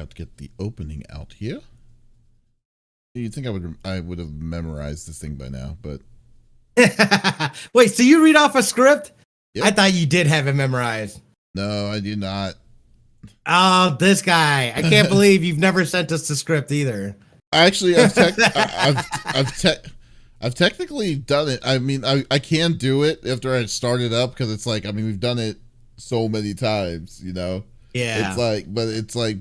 forgot to get the opening out here. You'd think I would have memorized this thing by now, but wait, so you read off a script? Yep. I thought you did have it memorized. No, I do not. Oh, this guy! I can't believe you've never sent us the script either. Actually, I've technically done it. I mean, I can do it after I start it up because it's like, I mean, we've done it so many times, you know. Yeah. But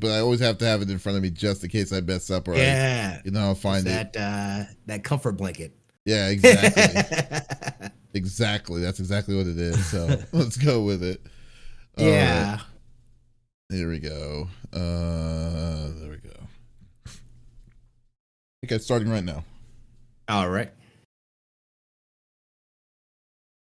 I always have to have it in front of me just in case I mess up or I'll find that comfort blanket. Yeah, exactly. Exactly. That's exactly what it is. So let's go with it. Yeah. Right. Here we go. There we go. Okay, starting right now. All right.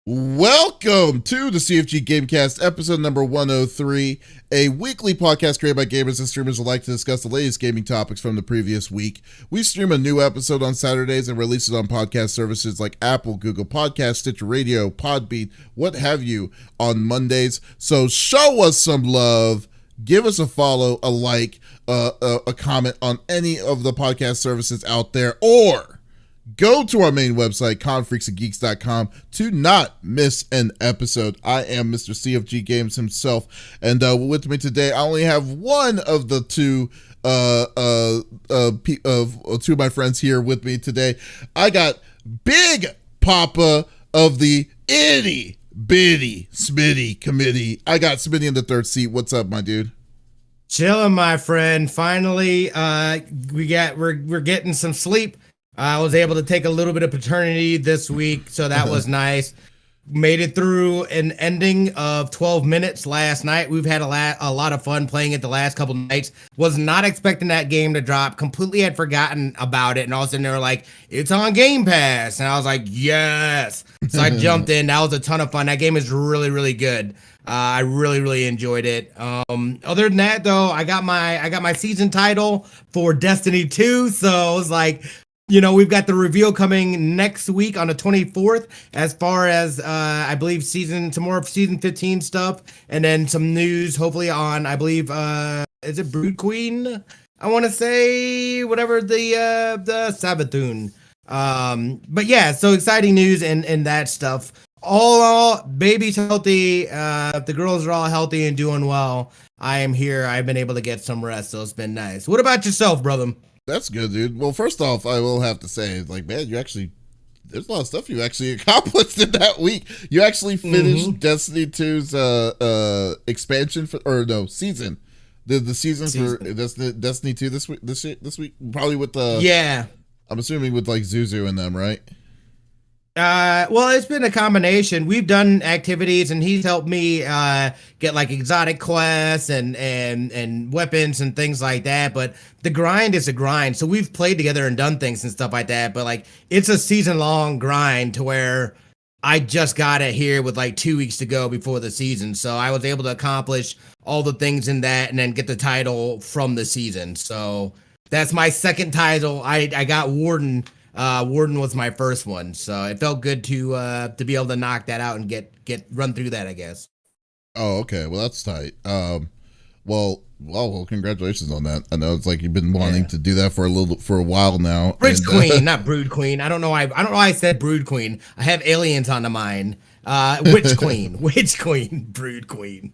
Welcome to the CFG Gamecast, episode number 103, a weekly podcast created by gamers and streamers who like to discuss the latest gaming topics from the previous week. We stream a new episode on Saturdays and release it on podcast services like Apple, Google Podcasts, Stitcher Radio, Podbean, what have you, on Mondays. So show us some love. Give us a follow, a like, a comment on any of the podcast services out there, or go to our main website, confreaksandgeeks.com, to not miss an episode. I am Mr. CFG Games himself, and with me today, I only have one of the two of my friends here with me today. I got Big Papa of the Itty Bitty Smitty Committee. I got Smitty in the third seat. What's up, my dude? Chilling, my friend. Finally, we're getting some sleep. I was able to take a little bit of paternity this week, so that was nice. Made it through an ending of 12 minutes last night. We've had a lot of fun playing it the last couple nights. Was not expecting that game to drop. Completely had forgotten about it, and all of a sudden they were like, "It's on Game Pass," and I was like, "Yes!" So I jumped in. That was a ton of fun. That game is really, really good. I really, really enjoyed it. Other than that, though, I got my season title for Destiny 2, so it was like, you know, we've got the reveal coming next week on the 24th, as far as, I believe, some more of season 15 stuff, and then some news, hopefully on, I believe, is it Brood Queen? I want to say, whatever the Sabathun. But yeah, so exciting news and that stuff. All baby's healthy. The girls are all healthy and doing well. I am here. I've been able to get some rest, so it's been nice. What about yourself, brother? That's good, dude. Well, first off, I will have to say, like, man, there's a lot of stuff you actually accomplished in that week. You actually finished Destiny 2's expansion season. The season for Destiny 2 this week, probably with I'm assuming with like Zuzu and them, right? Well, it's been a combination. We've done activities, and he's helped me get like exotic quests and weapons and things like that. But the grind is a grind. So we've played together and done things and stuff like that. But like, it's a season-long grind to where I just got it here with like 2 weeks to go before the season. So I was able to accomplish all the things in that and then get the title from the season. So that's my second title. I got Warden. Warden was my first one, so it felt good to be able to knock that out and get run through that, I guess. Oh, okay. Well, that's tight. Well, congratulations on that. I know it's like you've been wanting to do that for a while now. Bridge Queen, not Brood Queen. I don't know why I said Brood Queen. I have aliens on the mind. Witch Queen, Brood Queen.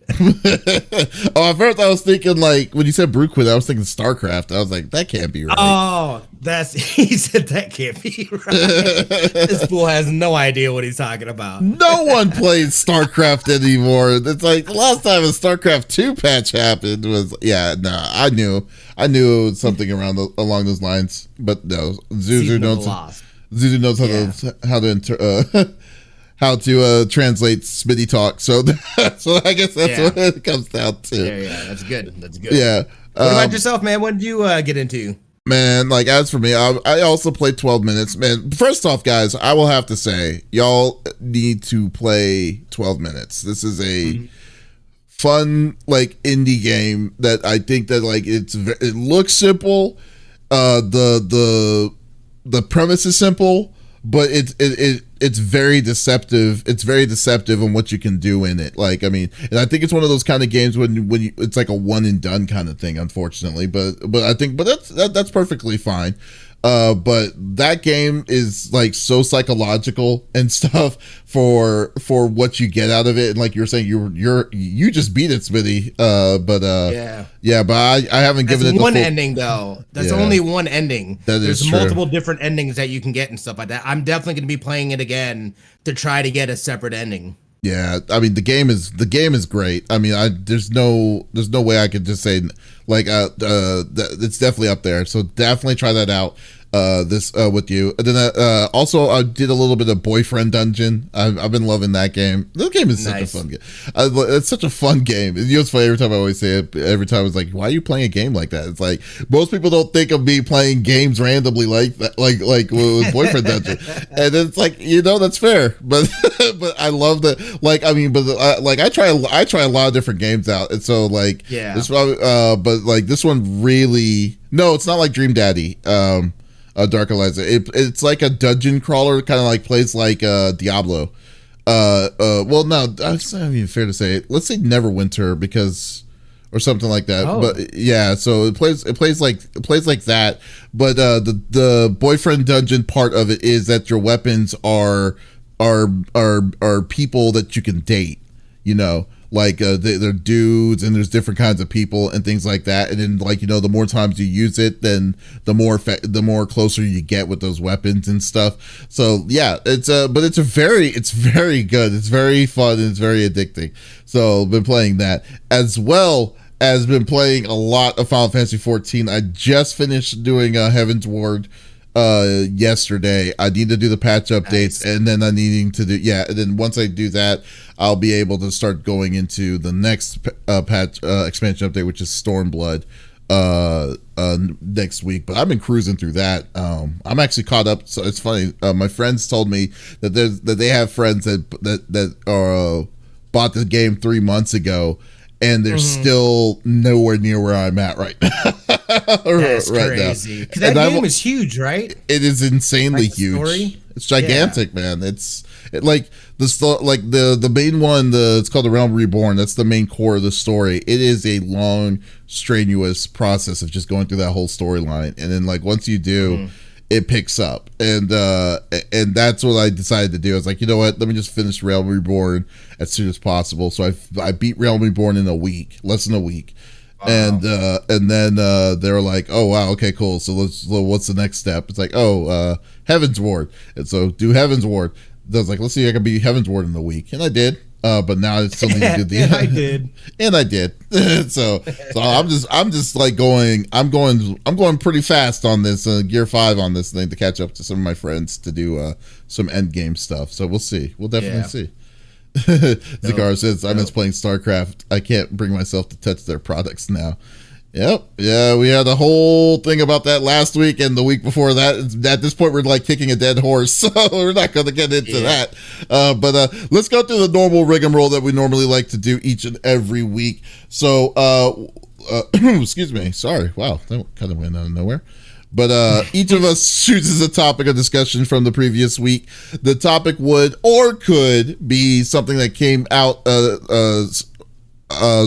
Oh, at first I was thinking, like, when you said Brood Queen, I was thinking StarCraft. I was like, that can't be right. Oh, he said that can't be right. This fool has no idea what he's talking about. No one plays StarCraft anymore. It's like the last time a StarCraft 2 patch happened was, I knew it was something along those lines, but no, Zuzu knows how to translate Smitty talk. So I guess that's what it comes down to. Yeah, that's good. Yeah. What about yourself, man? What did you get into? Man, like, as for me, I also played 12 minutes. Man, first off, guys, I will have to say, y'all need to play 12 minutes. This is a fun, like, indie game that I think that, like, it looks simple. The premise is simple, but it's very deceptive. It's very deceptive on what you can do in it. Like, I mean, and I think it's one of those kind of games when you, it's like a one and done kind of thing, unfortunately. But I think, but that's perfectly fine. But that game is like so psychological and stuff for what you get out of it. And like you're saying, you just beat it, Smitty. But I haven't given it the one full ending though. That's only one ending. There's multiple different endings that you can get and stuff like that. I'm definitely going to be playing it again to try to get a separate ending. Yeah, I mean the game is great. I mean, there's no way I could just say like it's definitely up there. So definitely try that out. With you. And then also I did a little bit of Boyfriend Dungeon. I've been loving that game. That game is such a fun game. It's such a fun game. You know, it's funny every time I always say it. Every time it's like, why are you playing a game like that? It's like most people don't think of me playing games randomly like that, like with Boyfriend Dungeon. And it's like, you know, that's fair. But but I love that. Like, I mean, but like I try a lot of different games out, and so like this probably, but like this one really, no, it's not like Dream Daddy. Dark Eliza. It's like a dungeon crawler, kind of like plays like Diablo. Well, no, it's not even fair to say. Let's say Neverwinter because, or something like that. Oh. But yeah, so it plays like that. But the Boyfriend Dungeon part of it is that your weapons are people that you can date. You know. Like they're dudes and there's different kinds of people and things like that, and then like, you know, the more times you use it, then the more closer you get with those weapons and stuff. So yeah, it's very good. It's very fun and it's very addicting. So I've been playing that as well as been playing a lot of Final Fantasy 14. I just finished doing Heaven's Ward yesterday. I need to do the patch updates, and then I'm needing to do and then once I do that, I'll be able to start going into the next patch expansion update, which is Stormblood next week. But I've been cruising through that. I'm actually caught up, so it's funny. My friends told me that they have friends that bought the game 3 months ago, and they're still nowhere near where I'm at right now. That's crazy. Because that game is huge, right? It is insanely huge. Story? It's gigantic, man. Like the main one. It's called The Realm Reborn. That's the main core of the story. It is a long, strenuous process of just going through that whole storyline, and then like once you do. It picks up, and that's what I decided to do. I was like, you know what? Let me just finish Realm Reborn as soon as possible. So I beat Realm Reborn in less than a week, and then they were like, oh wow, okay, cool. So what's the next step? It's like, Heaven's Ward, and so do Heaven's Ward. I was like, let's see if I can beat Heaven's Ward in a week, and I did. But now I still need to do the. And I did. And I did. so I'm just like I'm going pretty fast on this Gear 5 on this thing to catch up to some of my friends to do some end game stuff. So we'll see. We'll definitely see. Zakar says I miss playing StarCraft. I can't bring myself to touch their products now. Yep. Yeah, we had a whole thing about that last week and the week before that. At this point, we're like kicking a dead horse, so we're not going to get into that. But let's go through the normal rigmarole that we normally like to do each and every week. So, excuse me. Sorry. Wow, that kind of went out of nowhere. But each of us chooses a topic of discussion from the previous week. The topic would or could be something that came out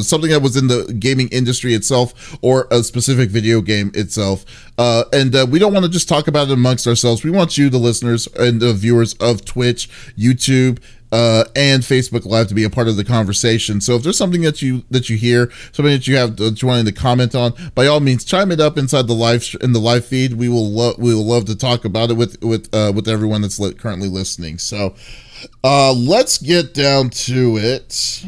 something that was in the gaming industry itself or a specific video game itself. And we don't want to just talk about it amongst ourselves. We want you, the listeners and the viewers of Twitch, YouTube, and Facebook Live to be a part of the conversation. So if there's something that you hear, something that you wanted to comment on, by all means, chime it up inside the live feed. We will love to talk about it with everyone that's currently listening. So let's get down to it.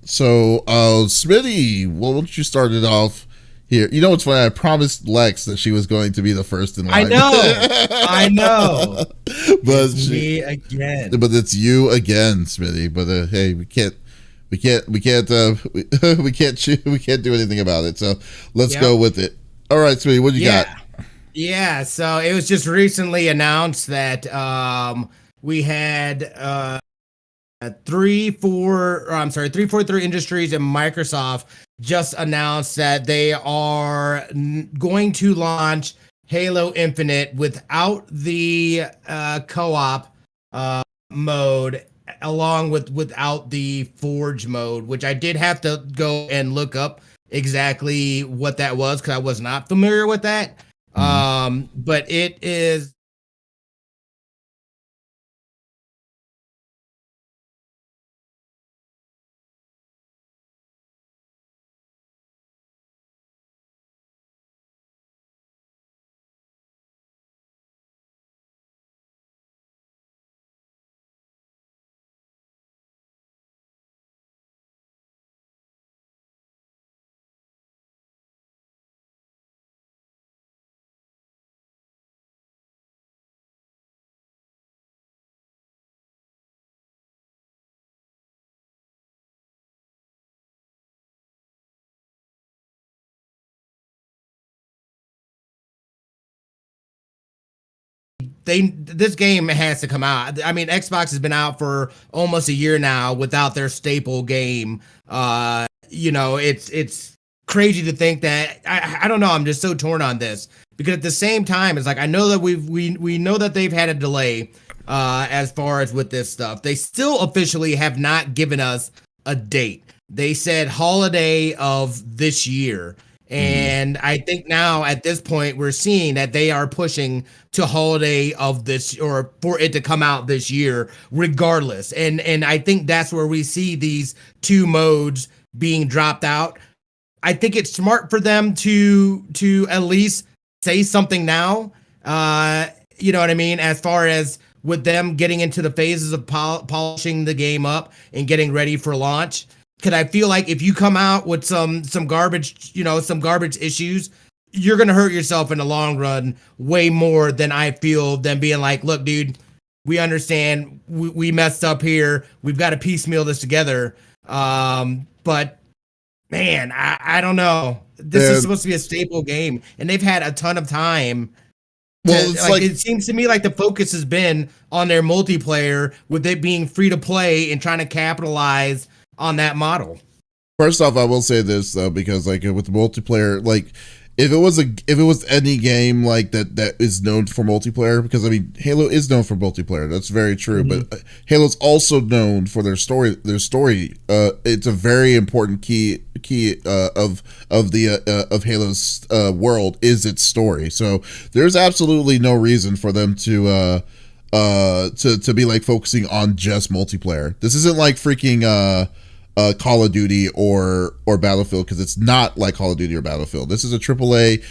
So, Smitty, why don't you start it off here? You know what's funny? I promised Lex that she was going to be the first in line. I know. But it's me again. But it's you again, Smitty. But hey, we can't do anything about it. So let's go with it. All right, Smitty, what do you got? Yeah. So it was just recently announced that we had 343 Industries and Microsoft just announced that they are going to launch Halo Infinite without the co-op mode along with without the forge mode, which I did have to go and look up exactly what that was because I was not familiar with that. But it is. This game has to come out. I mean, Xbox has been out for almost a year now without their staple game. It's crazy to think that I don't know. I'm just so torn on this because at the same time, it's like I know that we know that they've had a delay as far as with this stuff. They still officially have not given us a date. They said holiday of this year. And I think now at this point, we're seeing that they are pushing to holiday of this or for it to come out this year, regardless. And I think that's where we see these two modes being dropped out. I think it's smart for them to at least say something now. You know what I mean? As far as with them getting into the phases of polishing the game up and getting ready for launch. Because I feel like if you come out with some garbage, some garbage issues, you're going to hurt yourself in the long run way more than I feel than being like, look, dude, we understand we messed up here. We've got to piecemeal this together. But man, I don't know. This is supposed to be a staple game and they've had a ton of time. Well, it seems to me like the focus has been on their multiplayer with it being free to play and trying to capitalize on that model. First off, I will say this though, because like with multiplayer, like if it was any game like that is known for multiplayer, because I mean Halo is known for multiplayer. That's very true, but Halo's also known for their story. It's a very important key of Halo's world is its story. So there's absolutely no reason for them to be like focusing on just multiplayer. This isn't like freaking Call of Duty or Battlefield, because it's not like Call of Duty or Battlefield. This is a AAA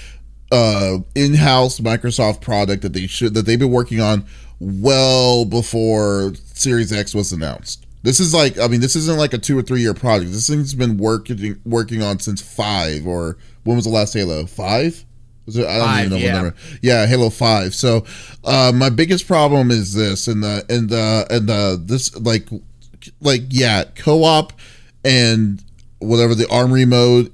in-house Microsoft product that they've been working on well before Series X was announced. This isn't like a 2 or 3 year project. This thing's been working on since 5, or when was the last Halo? 5? I don't even know what number. Yeah, Halo 5. So my biggest problem is this, and this co-op and whatever the armory mode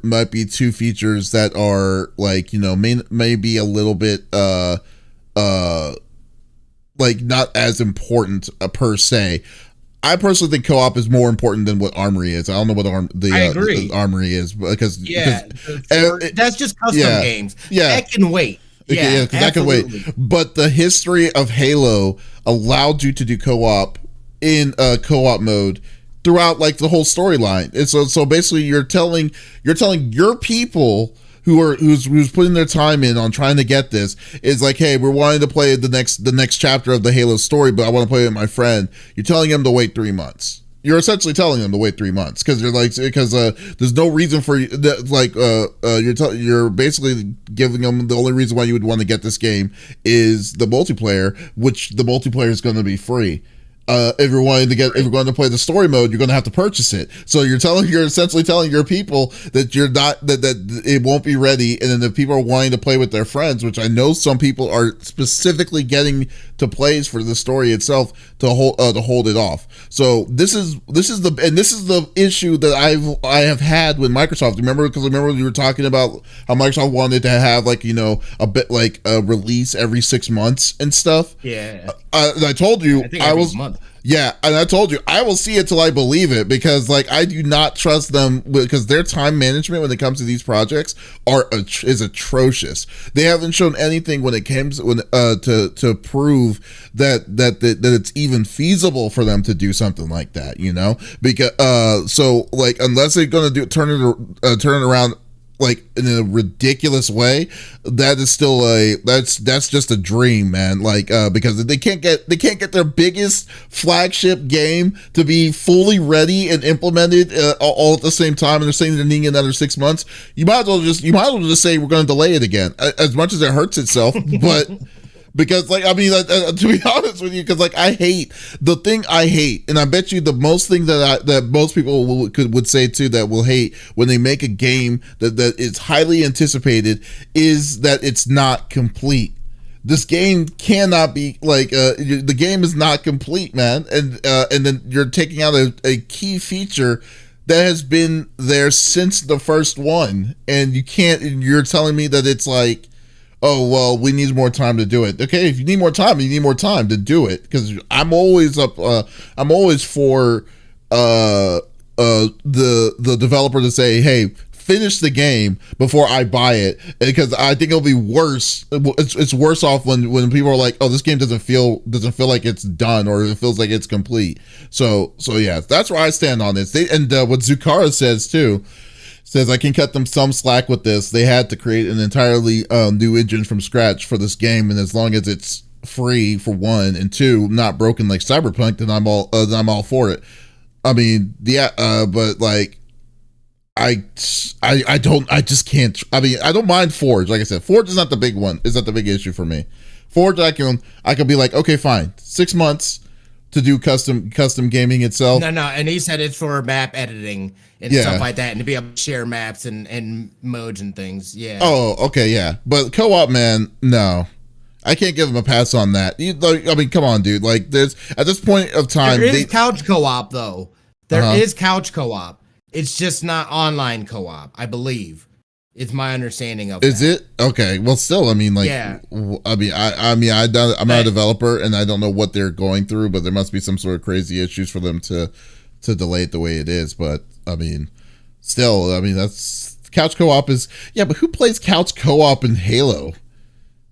might be two features that are like, may be a little bit like not as important per se. I personally think co-op is more important than what armory is. I don't know what the armory is, because that's just custom games. Yeah, that can wait. Yeah, that can wait. But the history of Halo allowed you to do co-op in co-op mode throughout like the whole storyline. And so basically you're telling your people who's putting their time in on trying to get this is like, hey, we're wanting to play the next chapter of the Halo story, but I want to play it with my friend. You're telling them to wait 3 months. You're essentially telling them to wait 3 months because there's no reason for you you're basically giving them the only reason why you would want to get this game is the multiplayer, which the multiplayer is going to be free. If you're going to play the story mode, you're going to have to purchase it. So you're essentially telling your people that you're not that it won't be ready, and then if people are wanting to play with their friends, which I know some people are specifically getting to plays for the story itself to hold it off. So this is the issue that I have had with Microsoft. Remember you were talking about how Microsoft wanted to have like a bit like a release every 6 months and stuff. Yeah, I told you I was. Yeah, and I told you I will see it till I believe it, because like I do not trust them, because their time management when it comes to these projects is atrocious. They haven't shown anything when it comes to prove that it's even feasible for them to do something like that, you know? Because so like unless they're going to turn it around like in a ridiculous way, that is still that's just a dream, man. Like because they can't get their biggest flagship game to be fully ready and implemented all at the same time, and they're saying they're needing another 6 months. You might as well just say we're going to delay it again, as much as it hurts itself, but. Because, like, I mean, to be honest with you, because, like, I hate, and I bet you the most thing that most people would say, too, that will hate when they make a game that is highly anticipated, is that it's not complete. This game cannot be, like, the game is not complete, man. And then you're taking out a key feature that has been there since the first one. And you're telling me that it's like, oh, well, we need more time to do it. Okay, if you need more time, to do it. Because I'm always for the developer to say, hey, finish the game before I buy it, because I think it'll be worse. It's worse off when people are like, oh, this game doesn't feel like it's done, or it feels like it's complete. So yeah, that's where I stand on this. What Zucara says too. Says I can cut them some slack with this. They had to create an entirely new engine from scratch for this game, and as long as it's free for one, and two, not broken like Cyberpunk, then I'm all for it. I mean, yeah, but like, I just can't. I mean, I don't mind Forge. Like I said, Forge is not the big one. Is not the big issue for me. Forge, I can be like, okay, fine, 6 months to do custom gaming itself. No, and he said it's for map editing and stuff like that, and to be able to share maps and modes and things. Yeah. Oh, okay, yeah. But co-op, man, no. I can't give him a pass on that. I mean, come on, dude. Like, there's at this point of time, there is couch co-op though. There is couch co-op. It's just not online co-op, I believe. It's my understanding of Is it? Okay. Well, still, I mean, like, yeah. I'm not a developer, and I don't know what they're going through, but there must be some sort of crazy issues for them to delay it the way it is. But I mean, still, I mean, that's couch co-op is, yeah, but who plays couch co-op in Halo?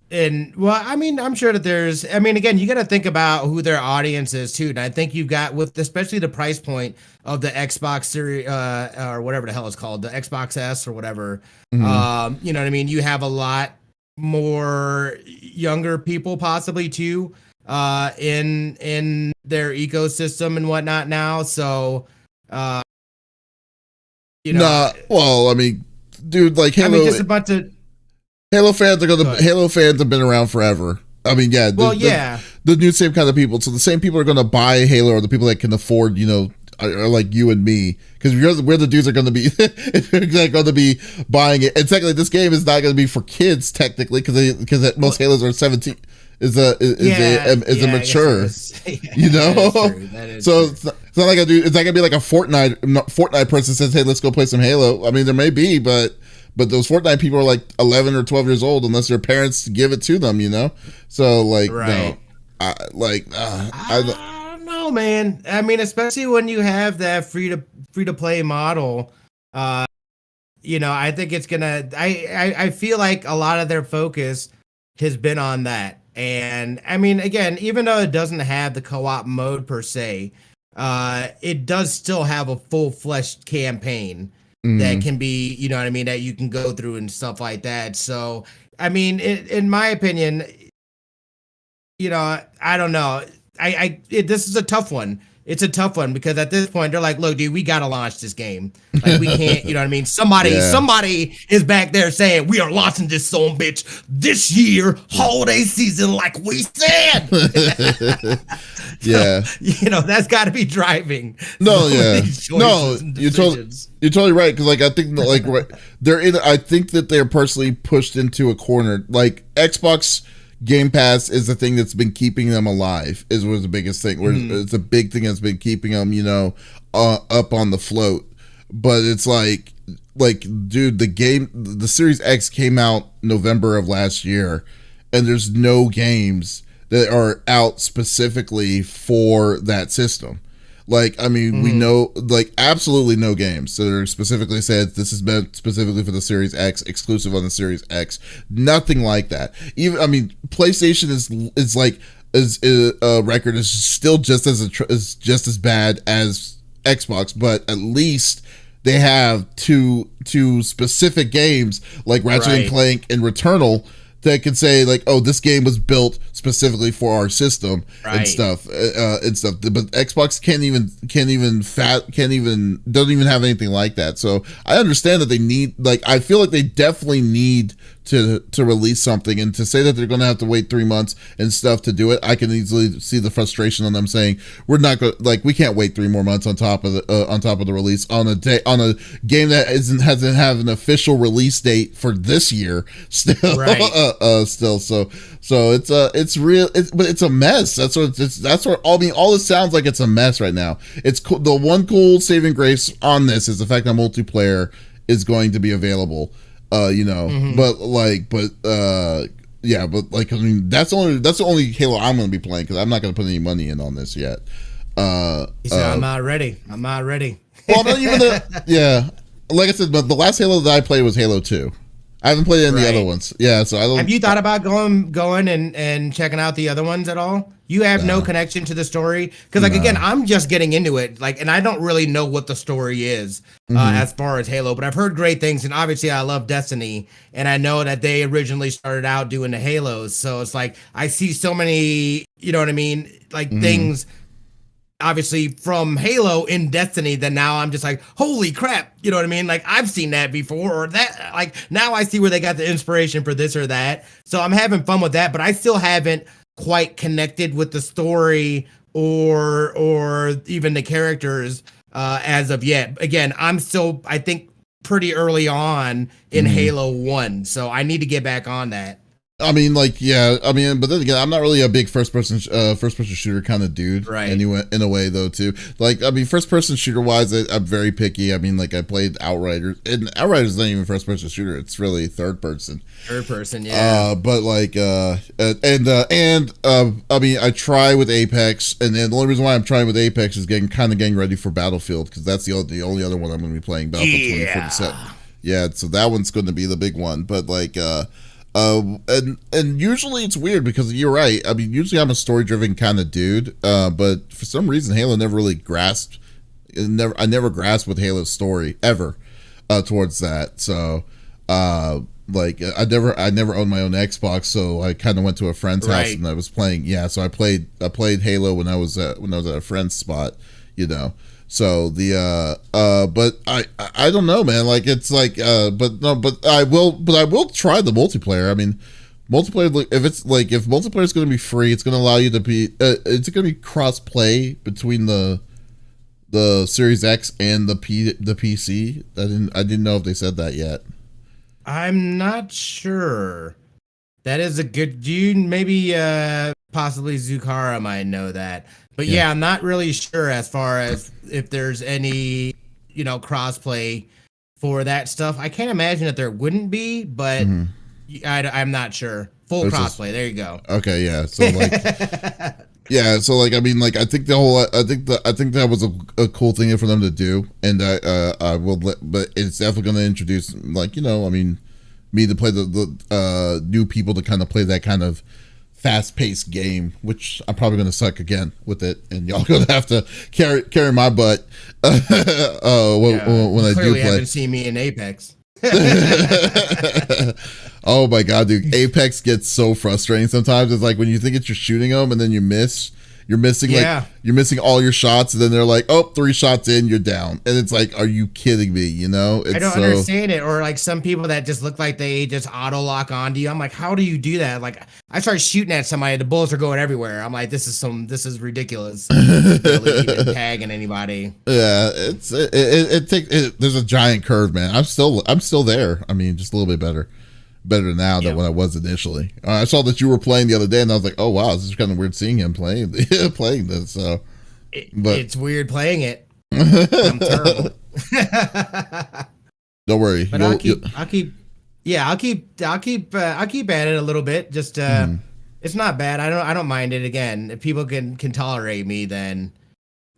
And well, I mean, I'm sure that again, you got to think about who their audience is too. And I think you've got, with especially the price point of the Xbox Series, or whatever the hell it's called, the Xbox S or whatever. Mm-hmm. You know what I mean? You have a lot more younger people possibly too, in their ecosystem and whatnot now. So, you know, well, I mean, dude, like Halo, just a bunch of Halo fans Halo fans have been around forever. I mean, yeah. The new same kind of people. So the same people are going to buy Halo are the people that can afford, you know, are like you and me, because we're the dudes are going to be going to be buying it. And secondly, this game is not going to be for kids technically, because most Halos are 17. Is a mature, you know. So it's not like it's not gonna be like a Fortnite person says, hey, let's go play some Halo. I mean, there may be, but those Fortnite people are like 11 or 12 years old unless their parents give it to them, you know? So, like, right. No. I don't know, man. I mean, especially when you have that free to play model, you know, I think it's gonna, I feel like a lot of their focus has been on that. And, I mean, again, even though it doesn't have the co-op mode per se, it does still have a full-fleshed campaign. Mm-hmm. That can be, you know what I mean, that you can go through and stuff like that. So, I mean, in my opinion, you know, I don't know. This is a tough one. It's a tough one because at this point they're like, look, dude, we gotta launch this game. Like, we can't, you know what I mean? Somebody is back there saying we are launching this son bitch this year, holiday season, like we said. Yeah, you know, that's got to be driving. No, yeah, no, you're totally right, because like I think like I think that they're personally pushed into a corner. Like Xbox Game Pass is the thing that's been keeping them alive. Was the biggest thing. It's a big thing that's been keeping them, you know, up on the float. But it's like, dude, the Series X came out November of last year, and there's no games that are out specifically for that system. Like, I mean, we know, like, absolutely no games that are specifically said this is meant specifically for the Series X, exclusive on the Series X. Nothing like that. Even, I mean, PlayStation is like, record is still just as bad as Xbox, but at least they have two specific games like Ratchet and Clank and Returnal that can say like, oh, this game was built specifically for our system and stuff. But Xbox doesn't even have anything like that. So I understand that they need, like, I feel like they definitely need to release something, and to say that they're going to have to wait 3 months and stuff to do it, I can easily see the frustration on them saying we're not going, like, we can't wait 3 more months on top of the release on a game that hasn't have an official release date for this year still. So it's real, but it's a mess. That's what I mean, all it sounds like. It's a mess right now. It's cool. The one cool saving grace on this is the fact that multiplayer is going to be available. But I mean, that's the only Halo I'm going to be playing, because I'm not going to put any money in on this yet. I'm not ready. Well, not even like I said, but the last Halo that I played was Halo 2. I haven't played any of the other ones. Yeah, so I don't. Have you thought about going and checking out the other ones at all? You have no connection to the story? Because, like, again, I'm just getting into it, like, and I don't really know what the story is as far as Halo, but I've heard great things, and obviously I love Destiny, and I know that they originally started out doing the Halos, so it's like I see so many, you know what I mean, like things obviously from Halo in Destiny that now I'm just like, holy crap, you know what I mean? Like, I've seen that before, or that, like, now I see where they got the inspiration for this or that. So I'm having fun with that, but I still haven't quite connected with the story or even the characters as of yet. Again, I'm still, I think, pretty early on in Halo 1, so I need to get back on that. I mean, like, yeah, I mean, but then again, I'm not really a big first person shooter kind of dude. Right. Anyway, in a way though, too. Like, I mean, first person shooter wise, I'm very picky. I mean, like, I played Outriders, and Outriders is not even first person shooter. It's really third person. Yeah. But like, I mean, I try with Apex, and then the only reason why I'm trying with Apex is getting ready for Battlefield, because that's the only other one I'm going to be playing, Battlefield 2047. Yeah. So that one's going to be the big one. But like, and usually it's weird, because you're right. I mean, usually I'm a story driven kind of dude, but for some reason Halo never really grasped. I never grasped with Halo's story ever towards that. So, like, I never owned my own Xbox, so I kind of went to a friend's house and I was playing. Yeah, so I played Halo when I was at a friend's spot, you know. So but I don't know, man. Like, it's like, but I will try the multiplayer. I mean, multiplayer, if multiplayer is going to be free, it's going to allow you to be, it's going to be cross play between the Series X and the PC. I didn't know if they said that yet. I'm not sure. That is a good. Maybe possibly Zukara might know that. But yeah, I'm not really sure as far as if there's any, crossplay for that stuff. I can't imagine that there wouldn't be, but I'm not sure. Full crossplay. There you go. Okay, yeah. So like, yeah. So like, I mean, like, I think that was a cool thing for them to do, and I will. But it's definitely going to introduce, like, I mean, me to play the new people to kind of play that kind of fast-paced game, which I'm probably going to suck again with it, and y'all going to have to carry my butt when I do play. Haven't seen me in Apex. Oh my god, dude! Apex gets so frustrating sometimes. It's like when you think you're shooting them and then you miss. You're missing all your shots, and then they're like, "Oh, 3 shots in, you're down." And it's like, "Are you kidding me?" It's I don't understand it. Or like some people that just look like they just auto lock onto you. I'm like, how do you do that? Like, I start shooting at somebody, the bullets are going everywhere. I'm like, this is ridiculous. Really even tagging anybody. Yeah, there's a giant curve, man. I'm still there. I mean, just a little bit better now than when I was initially. I saw that you were playing the other day, and I was like, "Oh wow, this is kind of weird seeing him playing this." So, it's weird playing it. I'm terrible. Don't worry, but I'll keep at it a little bit. Just It's not bad. I don't mind it. Again, if people can tolerate me, then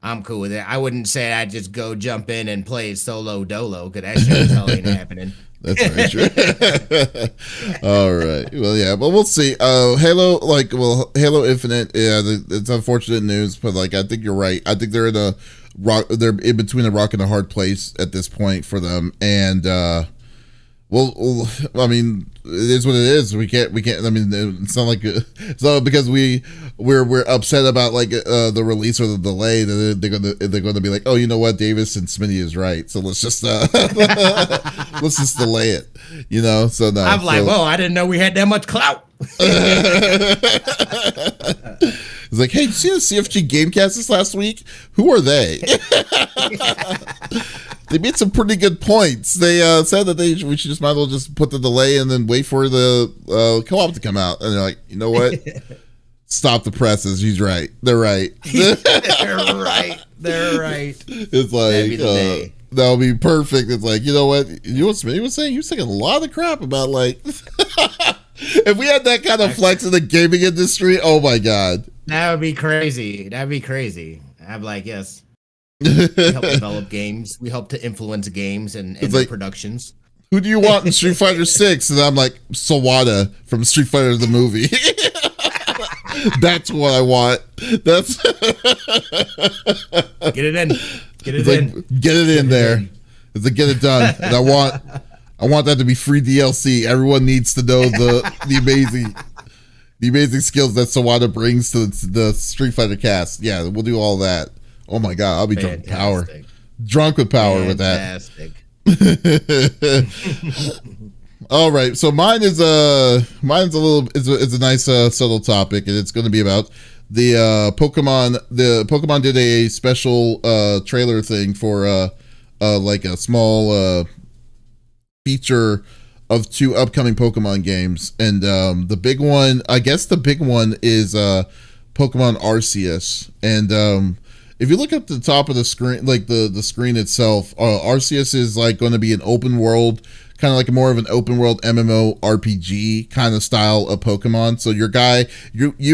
I'm cool with it. I wouldn't say I'd just go jump in and play solo dolo because that shit hell ain't happening. That's very true. All right. Well, yeah, but we'll see. Halo, Halo Infinite. Yeah, it's unfortunate news, but like, I think you're right. I think they're in a rock. They're in between a rock and a hard place at this point for them, and well, I mean, it is what it is. We can't. I mean, it's not like it's not because we're upset about like the release or the delay that they're gonna be like, oh, you know what, Davis and Smitty is right. So let's just let's just delay it. You know. So no. I'm like, whoa, I didn't know we had that much clout. It's like, hey, did you see the CFG Gamecast this last week? Who are they? They made some pretty good points. They said that we should just might as well just put the delay and then wait for the co-op to come out. And they're like, you know what? Stop the presses. He's right. They're right. They're right. They're right. It's like that'll be perfect. It's like, you know what? You know what Smitty was saying? He was saying a lot of crap about like if we had that kind of flex in the gaming industry, oh my god. That would be crazy. That'd be crazy. I'm like, yes. We help develop games. We help to influence games and like, productions. Who do you want in Street Fighter 6? And I'm like, Sawada from Street Fighter the movie. That's what I want. That's get it in. Get it in. Like, get it in there. It's like, get it done. And I want that to be free DLC. Everyone needs to know the amazing skills that Sawada brings to the Street Fighter cast. Yeah, we'll do all that. Oh my god, I'll be drunk with power. Drunk with power with that. All right, so mine's a nice subtle topic, and it's going to be about the Pokemon. The Pokemon did a special trailer thing for like a small feature of 2 upcoming Pokemon games, and the big one is Pokemon Arceus, and if you look at the top of the screen, like the screen itself, Arceus is like going to be an open world, kind of like more of an open world MMO RPG kind of style of Pokemon. So you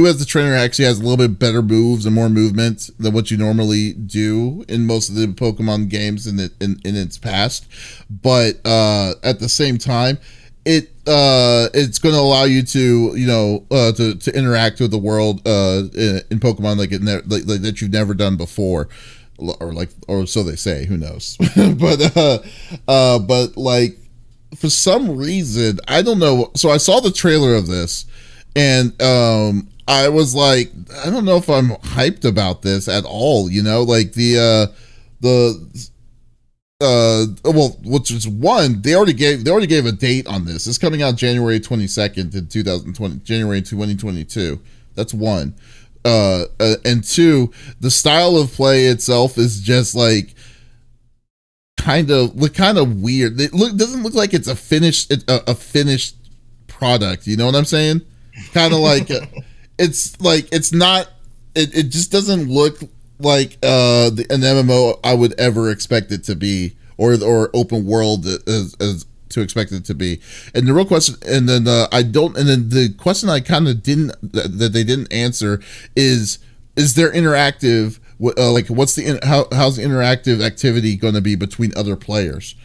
as the trainer actually has a little bit better moves and more movement than what you normally do in most of the Pokemon games in its past. But at the same time, it's going to allow you to to interact with the world in Pokemon like that you've never done before, or so they say. Who knows? but like for some reason I don't know. So I saw the trailer of this, and I was like, I don't know if I'm hyped about this at all. You know, like which is one, they already gave a date on this. It's coming out January 22nd in 2020, January 2022. That's one. And two, the style of play itself is just like kind of weird. Doesn't look like it's a finished product. You know what I'm saying? Kind of like it's not. It just doesn't look like an MMO I would ever expect it to be, or open world as to expect it to be. And the real question, and then the question I kind of that they didn't answer is there interactive? Like, how's the interactive activity going to be between other players?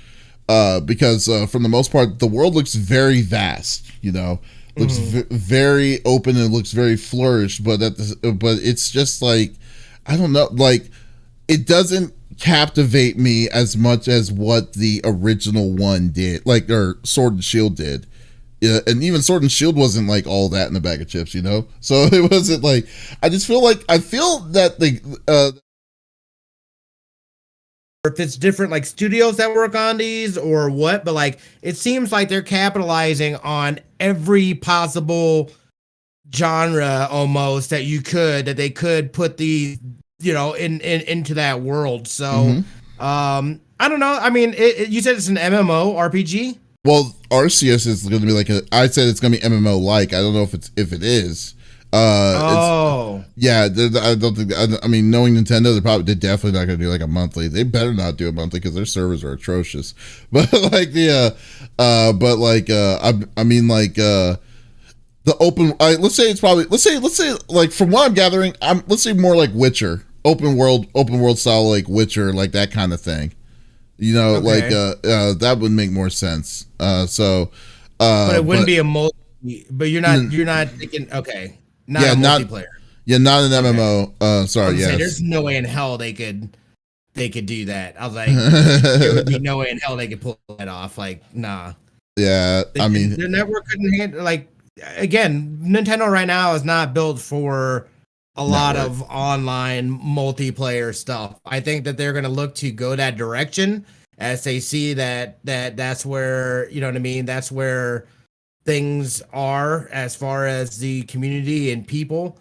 Because from the most part, the world looks very vast. You know, looks very open and looks very flourished. But it's just like, I don't know, like it doesn't captivate me as much as what the original one did, like, or Sword and Shield did. Yeah, and even Sword and Shield wasn't like all that in a bag of chips, you know? So it wasn't like, I feel that if it's different like studios that work on these or what, but like it seems like they're capitalizing on every possible genre almost that they could put the into that world. So I don't know. I mean, you said it's an MMO RPG. Well, Arceus is going to be like I said it's going to be MMO like. I don't know if it is. Yeah, I don't think. I mean, knowing Nintendo, they're definitely not going to do like a monthly. They better not do a monthly because their servers are atrocious. But like the open. Let's say it's probably let's say like from what I'm gathering, let's say more like Witcher, open world style, like Witcher, like that kind of thing. You know, okay. Like that would make more sense. But it wouldn't be a multi. But you're not thinking okay, not a multiplayer. Not an MMO. Sorry, yes. There's no way in hell they could do that. I was like, there would be no way in hell they could pull that off. Like, nah. Yeah, I mean, the network couldn't handle. Like, again, Nintendo right now is not built for a lot of online multiplayer stuff. I think that they're going to look to go that direction as they see that's where, you know what I mean? That's where things are as far as the community and people.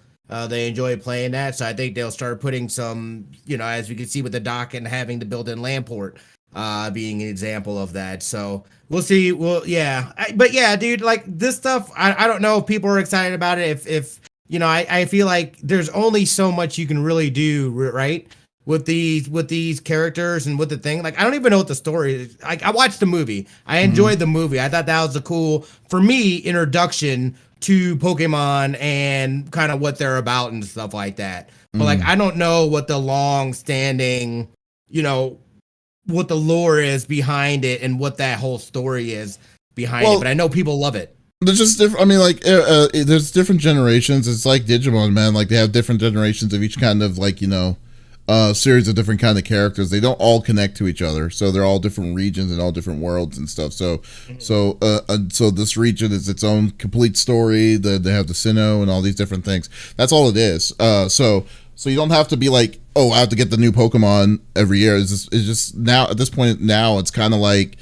They enjoy playing that. So I think they'll start putting some, you know, as we can see with the dock and having the built-in land port being an example of that. So we'll see. Well, yeah. But yeah, dude, like this stuff, I don't know if people are excited about it. If you know, I feel like there's only so much you can really do, right? With these characters and with the thing. Like, I don't even know what the story is. Like, I watched the movie. I enjoyed the movie. I thought that was a cool, for me, introduction to Pokemon and kind of what they're about and stuff like that. But like, I don't know what the long standing, you know, what the lore is behind it and what that whole story is behind it. But I know people love it. There's just different. I mean, like, there's different generations. It's like Digimon, man. Like, they have different generations of each kind of, like, you know, series of different kind of characters. They don't all connect to each other, so they're all different regions and all different worlds and stuff. So this region is its own complete story. They have the Sinnoh and all these different things. That's all it is. So you don't have to be like, oh, I have to get the new Pokemon every year. It's just now at this point now it's kind of like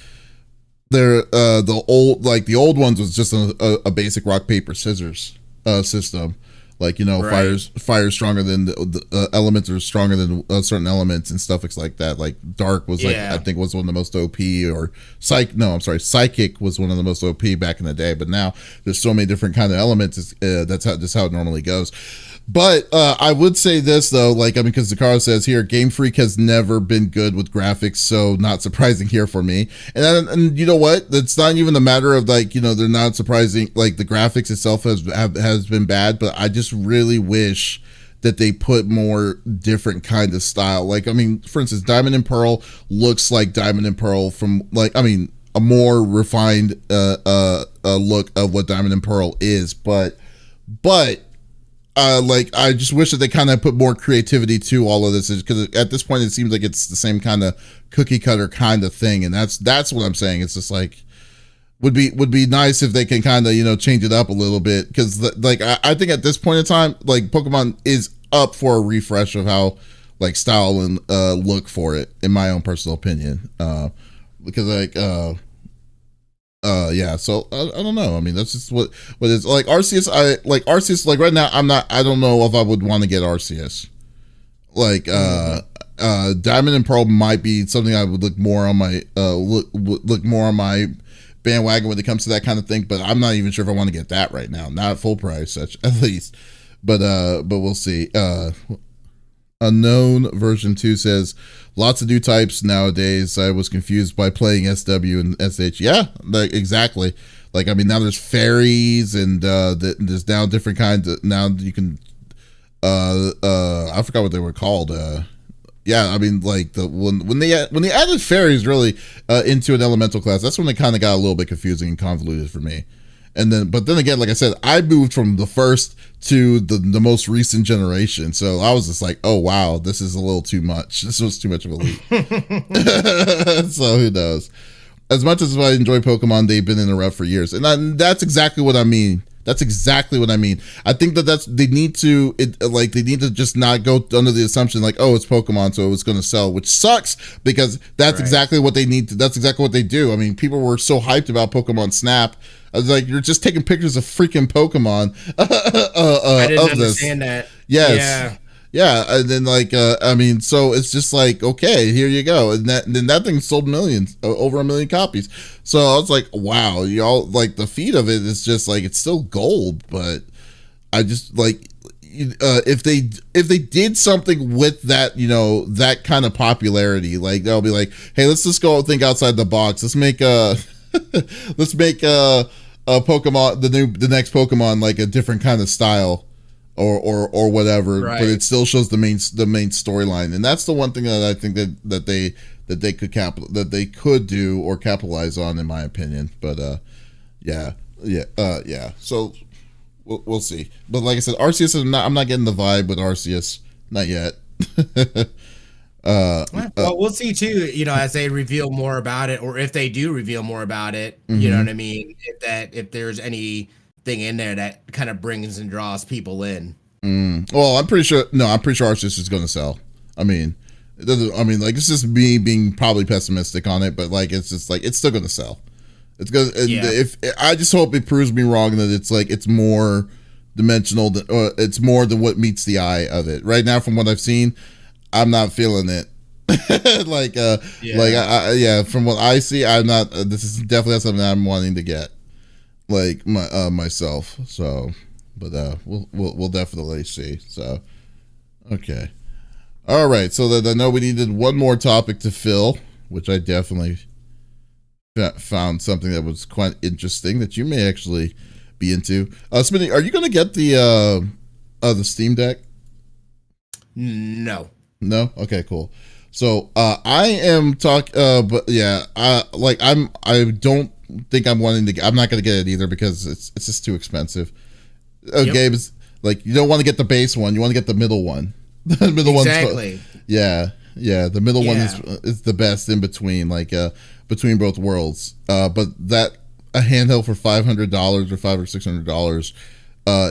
they're the old ones was just a basic rock paper scissors system. Like, you know, right. Fire's stronger than the elements are stronger than certain elements and stuff like that. Like Dark was like, I think was one of the most OP, or Psychic was one of the most OP back in the day. But now there's so many different kind of elements. That's how it normally goes. But I would say this though, like, I mean, because Zakaro says here, Game Freak has never been good with graphics, so not surprising here for me. And you know what? It's not even a matter of like, you know, they're not surprising. Like the graphics itself has been bad, but I just really wish that they put more different kind of style. Like, I mean, for instance, Diamond and Pearl looks like Diamond and Pearl from, like, I mean, a more refined look of what Diamond and Pearl is, but like, I just wish that they kind of put more creativity to all of this, because at this point it seems like it's the same kind of cookie cutter kind of thing, and that's what I'm saying. It's just like would be nice if they can kind of, you know, change it up a little bit, because like I think at this point in time, like, Pokemon is up for a refresh of how, like, style and look for it, in my own personal opinion, because like yeah, so I don't know. I mean, that's just what is like Arceus. Like right now, I don't know if I would want to get Arceus. Like Diamond and Pearl might be something I would look more on my look more on my bandwagon when it comes to that kind of thing. But I'm not even sure if I want to get that right now. Not at full price, at least. But we'll see. Unknown version 2 says lots of new types nowadays. I was confused by playing SW and SH. Yeah, like, exactly. Like, I mean, now there's fairies and there's now different kinds of, now you can I forgot what they were called. Yeah, I mean, like, when they added fairies really into an elemental class, that's when it kind of got a little bit confusing and convoluted for me. But then again, like I said, I moved from the first to the most recent generation, so I was just like, oh wow, this is a little too much. This was too much of a leap. So who knows? As much as I enjoy Pokemon, they've been in a rut for years, and that's exactly what I mean. That's exactly what I mean. I think they need to just not go under the assumption like, oh, it's Pokemon, so it's going to sell, which sucks, because that's right. Exactly what they need to. That's exactly what they do. I mean, people were so hyped about Pokemon Snap. I was like, you're just taking pictures of freaking Pokemon. I didn't understand that. Yes. Yeah. And then, like, I mean, so it's just like, okay, here you go. And then that thing sold millions, over 1 million copies. So I was like, wow, y'all, like, the feed of it is just like, it's still gold, but I just like, if they did something with that, you know, that kind of popularity, like, they'll be like, hey, let's just go think outside the box. Let's make Pokemon, the next Pokemon, like a different kind of style or whatever, Right. but it still shows the main storyline, and that's the one thing that I think that they could do or capitalize on, in my opinion. But yeah. So we'll see. But like I said, Arceus I'm not getting the vibe with Arceus, not yet. Well, we'll see too, as they reveal more about it, or if they do reveal more about it, you know what I mean? If there's anything in there that kind of brings and draws people in. Well, I'm pretty sure Arceus is going to sell. I mean, it doesn't. I mean, like, it's just me being probably pessimistic on it, but like, it's just like it's still going to sell. It's going. If I just hope it proves me wrong, that it's more dimensional, it's more than what meets the eye of it. Right now, from what I've seen, I'm not feeling it. From what I see, I'm not. This is definitely not something I'm wanting to get, like myself. So, but we'll definitely see. So, okay, all right. So that I know we needed one more topic to fill, which I definitely found something that was quite interesting that you may actually be into. Smitty, are you going to get the Steam Deck? No. Okay, cool. So I am but yeah, I don't think I'm not going to get it either, because it's just too expensive. Games, like, you don't want to get the base one, you want to get the middle one. The middle one, exactly. The middle one is the best in between, like between both worlds. But that a handheld for $500 or $500 or $600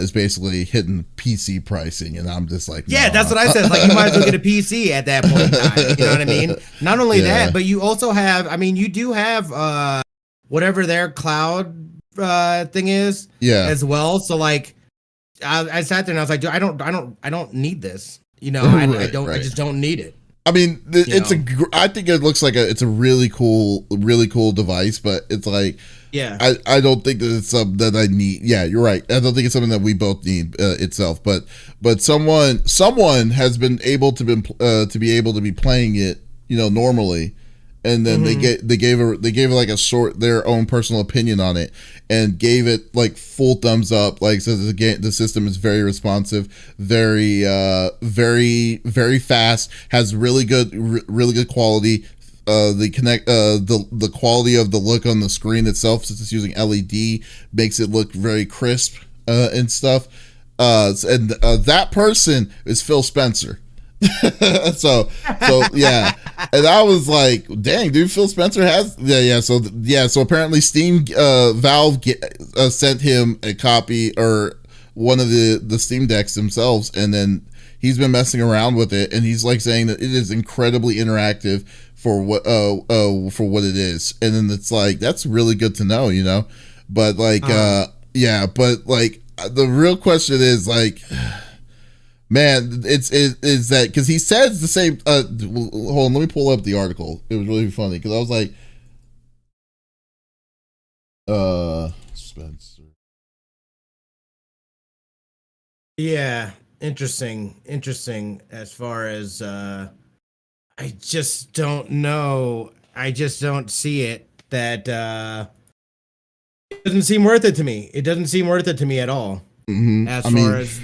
is basically hitting PC pricing, and I'm just like, yeah, that's what I said. Like, you might as well get a PC at that point in time. You know what I mean? Not only that, but you also have, you do have whatever their cloud thing is, as well. So like, I sat there and I was like, dude, I don't need this. I just don't need it. I mean, I think it looks like it's a really cool device, but it's like, I don't think that it's something that I need. Yeah, you're right. I don't think it's something that we both need itself. But someone has been able to be playing it, normally, and then they gave it like their own personal opinion on it, and gave it like full thumbs up. Like, says the system is very responsive, very very fast, has really good quality. The quality of the look on the screen itself, since it's using LED, makes it look very crisp and stuff. And that person is Phil Spencer. so yeah, and I was like, dang, dude, Phil Spencer has so apparently Valve sent him a copy or one of the Steam Decks themselves, and then he's been messing around with it, and he's like saying that it is incredibly interactive for what it is. And then it's like, that's really good to know, but like but like the real question is, like, man, is that because he says the same. Hold on, let me pull up the article. It was really funny because I was like, Spencer. Yeah, interesting. As far as I just don't know. I just don't see it. That it doesn't seem worth it to me. It doesn't seem worth it to me at all. As far as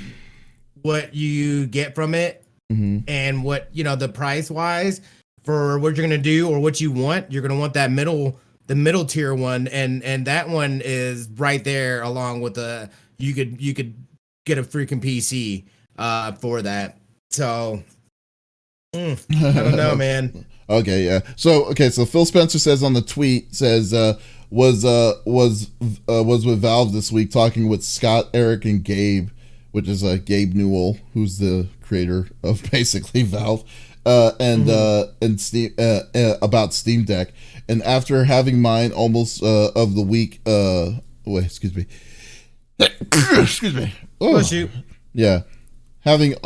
what you get from it, and what, the price wise for what you're gonna do or what you want, you're gonna want the middle tier one, and that one is right there along with you could get a freaking PC for that. So I don't know, man. Okay, yeah. So Phil Spencer says on the tweet, was with Valve this week, talking with Scott, Eric, and Gabe, which is Gabe Newell, who's the creator of basically Valve, and Steam, about Steam Deck. And after having mine almost of the week, excuse me. Oh shoot. Yeah. Having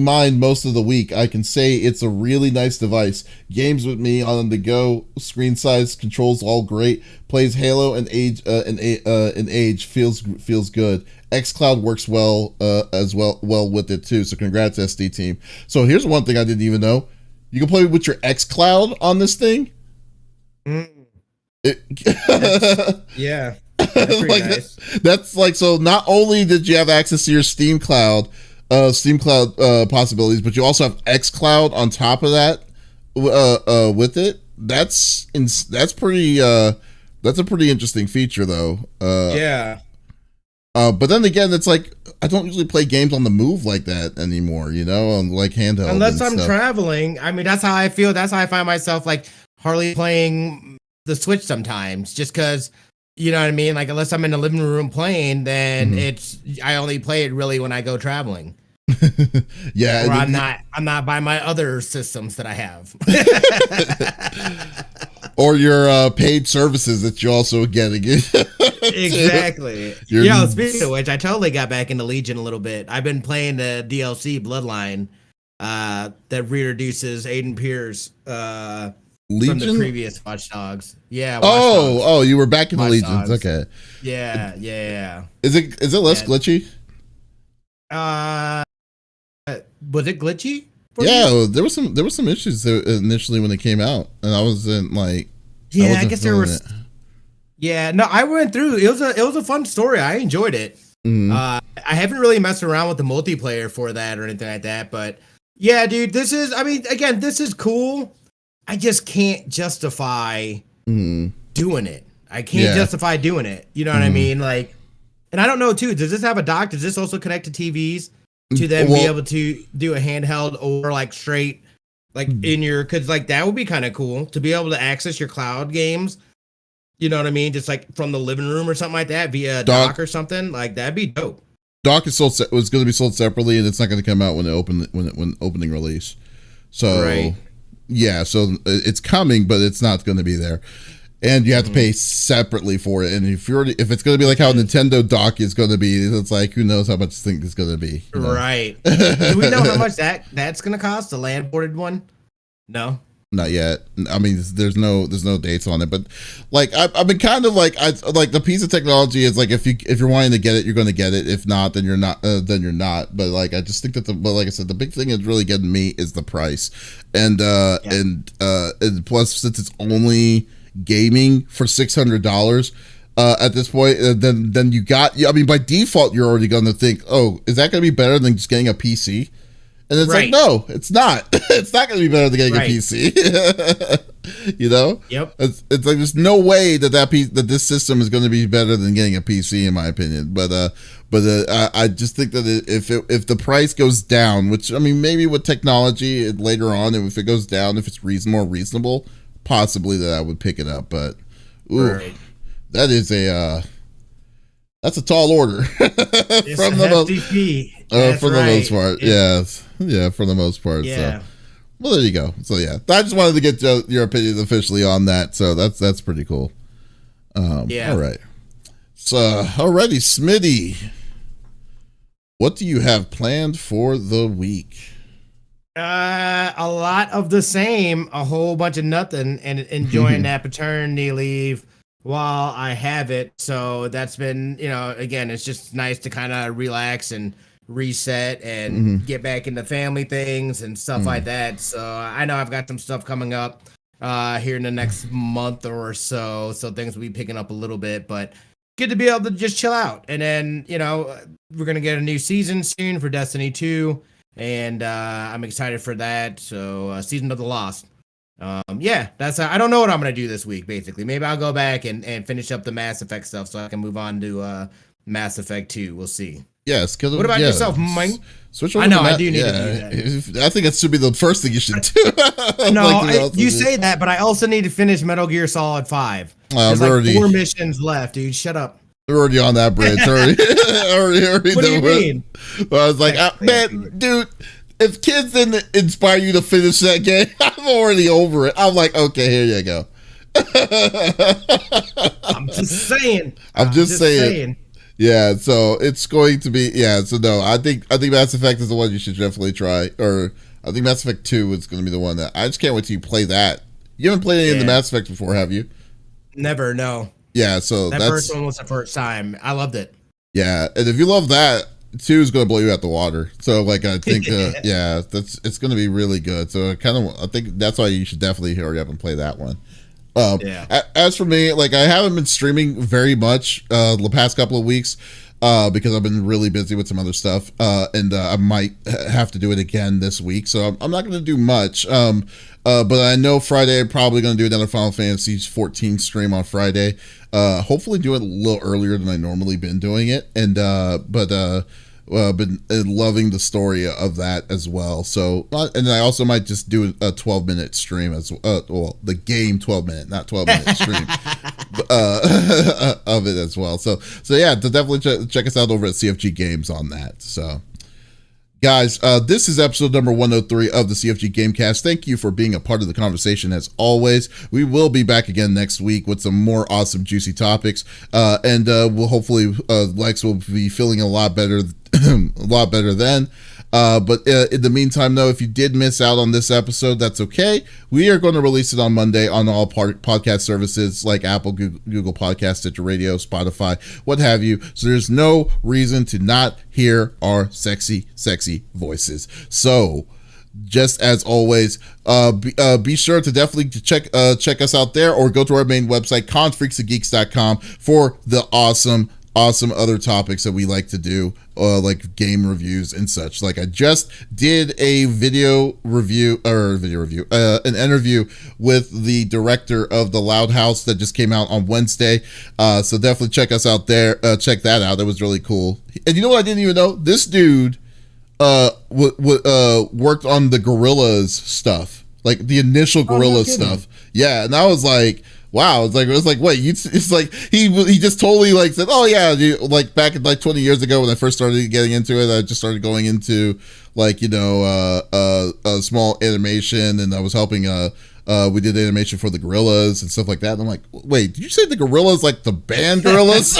mine most of the week, I can say it's a really nice device. Games with me on the go, screen size, controls all great. Plays Halo and Age feels good. xCloud works well with it too. So congrats, SD team. So here's one thing I didn't even know: you can play with your xCloud on this thing. Yeah. That's pretty like nice. that's like, so not only did you have access to your Steam Cloud possibilities, but you also have xCloud on top of that with it. That's pretty that's a pretty interesting feature though. Yeah. But then again, it's like I don't usually play games on the move like that anymore, on like handheld. Unless I'm stuff. traveling. I mean, that's how I feel. That's how I find myself like hardly playing the Switch sometimes, just because, you know what I mean? Like, unless I'm in the living room playing, then I only play it really when I go traveling. Yeah. Or I'm not by my other systems that I have. Or your paid services that you're also getting. Exactly. Yeah, speaking of which, I totally got back into Legion a little bit. I've been playing the DLC Bloodline that reintroduces Aiden Pierce from the previous Watch Dogs. Yeah. Oh, you were back in the Legions. Dogs. Okay. Yeah. Is it less glitchy? Was it glitchy? Yeah, there was some issues initially when it came out, and I wasn't like. Yeah, I guess there was. It. Yeah, no, I went through. It was a fun story. I enjoyed it. Mm-hmm. I haven't really messed around with the multiplayer for that or anything like that, but yeah, dude, this is cool. I just can't justify doing it. I can't justify doing it. You know what I mean? Like, and I don't know too. Does this have a dock? Does this also connect to TVs to then be able to do a handheld or like straight, like in your? Because like that would be kind of cool to be able to access your cloud games. You know what I mean? Just like from the living room or something like that via dock or something. Like that'd be dope. Dock is was going to be sold separately, and it's not going to come out when opening release. So yeah, so it's coming, but it's not going to be there, and you have to pay separately for it. And if it's going to be like how Nintendo Dock is going to be, it's like who knows how much this thing is going to be. Right? Do we know how much that's going to cost? The land ported one? No. Not yet. I mean, there's no dates on it, but like I've been kind of like like the piece of technology is like if you're wanting to get it, you're going to get it. If not, then you're not. But like I just think that like I said, the big thing that's really getting me is the price, and plus since it's only gaming for $600 at this point, then you got. I mean, by default, you're already going to think, oh, is that going to be better than just getting a PC? And it's like, no, it's not. It's not going to be better than getting a PC. Yep. It's like there's no way that this system is going to be better than getting a PC, in my opinion. But I just think that if the price goes down, which I mean, maybe with technology later on, if it goes down, if it's more reasonable, possibly that I would pick it up. But that is that's a tall order from the most part. Yeah, for the most part. Yeah. So, well, there you go. So yeah, I just wanted to get your opinion officially on that. So that's pretty cool. All right. So alrighty, Smitty, what do you have planned for the week? A lot of the same, a whole bunch of nothing, and enjoying that paternity leave while I have it. So that's been, again, it's just nice to kind of relax and reset and get back into family things and stuff like that. So I know I've got some stuff coming up here in the next month or so. So things will be picking up a little bit, but good to be able to just chill out. And then, we're going to get a new season soon for Destiny 2. And I'm excited for that. So Season of the Lost. That's I don't know what I'm gonna do this week. Basically, maybe I'll go back and finish up the Mass Effect stuff so I can move on to Mass Effect 2. We'll see. Yes. What about yourself, Mike? Switch over. I know I do need to do that. I think that should be the first thing you should do. No, you say that, but I also need to finish Metal Gear Solid 5. There's like 4 missions left, dude. Shut up. We're already on that bridge. Already. What do you mean? Well, I was like, man, dude. If kids didn't inspire you to finish that game, I'm already over it. I'm like, okay, here you go. I'm just saying. I'm just saying. Yeah, so it's going to be so no, I think Mass Effect is the one you should definitely try. Or I think Mass Effect 2 is going to be the one that I just can't wait till you play that. You haven't played any of the Mass Effect before, have you? Never, no. Yeah, so that first one was the first time. I loved it. Yeah, and if you love that, 2 is going to blow you out the water. So like I think it's going to be really good. So I think that's why you should definitely hurry up and play that one. As for me, like I haven't been streaming very much the past couple of weeks because I've been really busy with some other stuff, and I might have to do it again this week. So I'm not going to do much. But I know Friday I'm probably going to do another Final Fantasy 14 stream on Friday. Hopefully do it a little earlier than I normally been doing it, and been loving the story of that as well. So, and I also might just do a 12-minute stream as well. The game 12-minute, not 12-minute stream of it as well. So yeah, to definitely check us out over at CFG Games on that. So, guys, this is episode number 103 of the CFG Gamecast. Thank you for being a part of the conversation as always. We will be back again next week with some more awesome, juicy topics. And we'll hopefully, Lex will be feeling a lot better then. But in the meantime, though, if you did miss out on this episode, that's okay. We are going to release it on Monday on all podcast services like Apple, Google Podcasts, Stitcher Radio, Spotify, what have you. So there's no reason to not hear our sexy, sexy voices. So just as always, be sure to definitely check us out there, or go to our main website, confreaksandgeeks.com, for the awesome other topics that we like to do, like game reviews and such. Like I just did a an interview with the director of The Loud House that just came out on Wednesday. So definitely check us out there. Check that out. That was really cool. And you know what I didn't even know? This dude worked on the Gorillaz stuff, like the initial Gorillaz stuff. Yeah, and I was like, wow, it's like wait, it's like he just totally like said, oh yeah, like back in like 20 years ago when I first started getting into it, I just started going into like, you know, a small animation, and I was helping we did animation for the Gorillaz and stuff like that. And I'm like, wait, did you say the Gorillaz, like the band Gorillaz?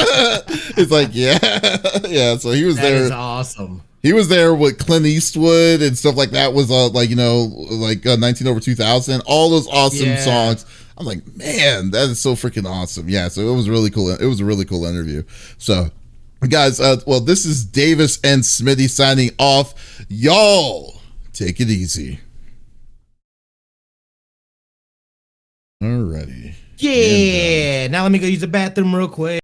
It's like, yeah. So he was there. That is awesome. He was there with Clint Eastwood and stuff like that. Was like, you know, like 19 over 2000, all those awesome songs. I'm like, man, that is so freaking awesome. Yeah, so it was really cool. It was a really cool interview. So, guys, well, this is Davis and Smitty signing off. Y'all, take it easy. Alrighty. Yeah. Now let me go use the bathroom real quick.